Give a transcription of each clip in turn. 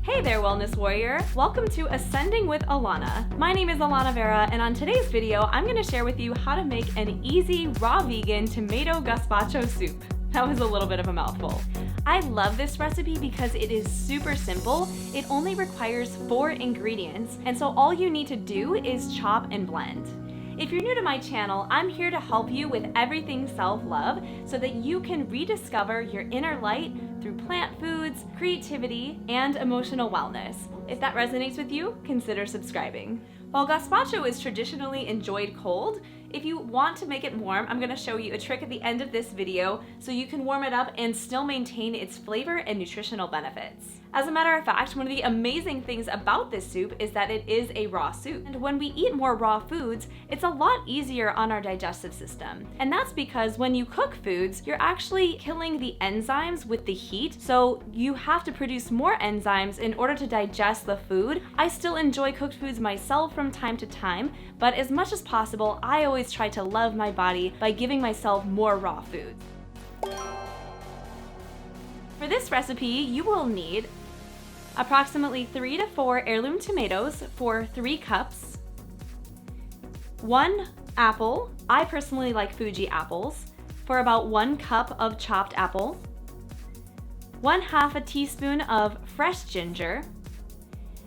Hey there, Wellness Warrior! Welcome to Ascending with Alana. My name is Alana Vera, and on today's video, I'm going to share with you how to make an easy, raw vegan tomato gazpacho soup. That was a little bit of a mouthful. I love this recipe because it is super simple. It only requires 4 ingredients, and so all you need to do is chop and blend. If you're new to my channel, I'm here to help you with everything self-love so that you can rediscover your inner light through plant foods, creativity, and emotional wellness. If that resonates with you, consider subscribing. While gazpacho is traditionally enjoyed cold, if you want to make it warm, I'm going to show you a trick at the end of this video so you can warm it up and still maintain its flavor and nutritional benefits. As a matter of fact, one of the amazing things about this soup is that it is a raw soup. And when we eat more raw foods, it's a lot easier on our digestive system. And that's because when you cook foods, you're actually killing the enzymes with the heat, so you have to produce more enzymes in order to digest the food. I still enjoy cooked foods myself from time to time, but as much as possible, I always try to love my body by giving myself more raw foods. For this recipe, you will need approximately 3 to 4 heirloom tomatoes for 3 cups, 1 apple, I personally like Fuji apples, for about 1 cup of chopped apple, 1/2 a teaspoon of fresh ginger,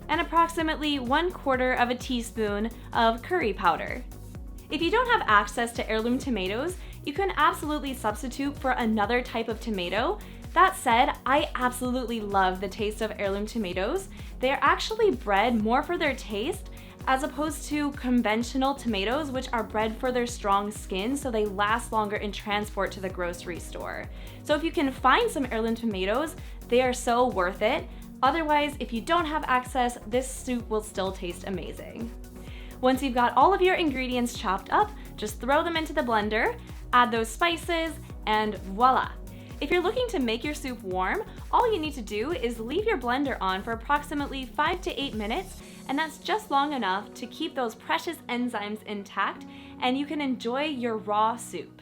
and approximately 1/4 of a teaspoon of curry powder. If you don't have access to heirloom tomatoes, you can absolutely substitute for another type of tomato. That said, I absolutely love the taste of heirloom tomatoes. They're actually bred more for their taste as opposed to conventional tomatoes, which are bred for their strong skin so they last longer in transport to the grocery store. So if you can find some heirloom tomatoes, they are so worth it. Otherwise, if you don't have access, this soup will still taste amazing. Once you've got all of your ingredients chopped up, just throw them into the blender, add those spices, and voila! If you're looking to make your soup warm, all you need to do is leave your blender on for approximately 5 to 8 minutes, and that's just long enough to keep those precious enzymes intact, and you can enjoy your raw soup.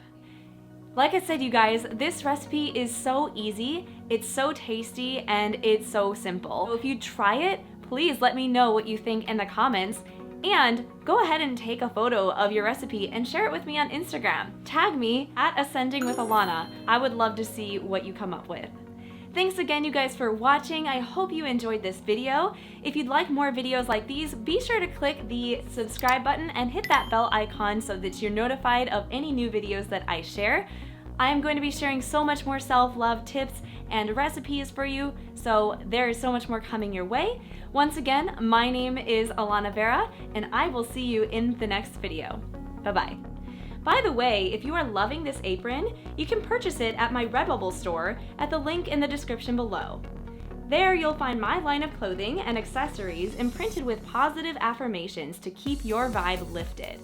Like I said, you guys, this recipe is so easy, it's so tasty, and it's so simple. So if you try it, please let me know what you think in the comments. And go ahead and take a photo of your recipe and share it with me on Instagram. Tag me at Ascending with Alana. I would love to see what you come up with. Thanks again, you guys, for watching. I hope you enjoyed this video. If you'd like more videos like these, be sure to click the subscribe button and hit that bell icon so that you're notified of any new videos that I share. I am going to be sharing so much more self-love tips and recipes for you, so there is so much more coming your way. Once again, my name is Alana Vera, and I will see you in the next video. Bye-bye. By the way, if you are loving this apron, you can purchase it at my Redbubble store at the link in the description below. There you'll find my line of clothing and accessories imprinted with positive affirmations to keep your vibe lifted.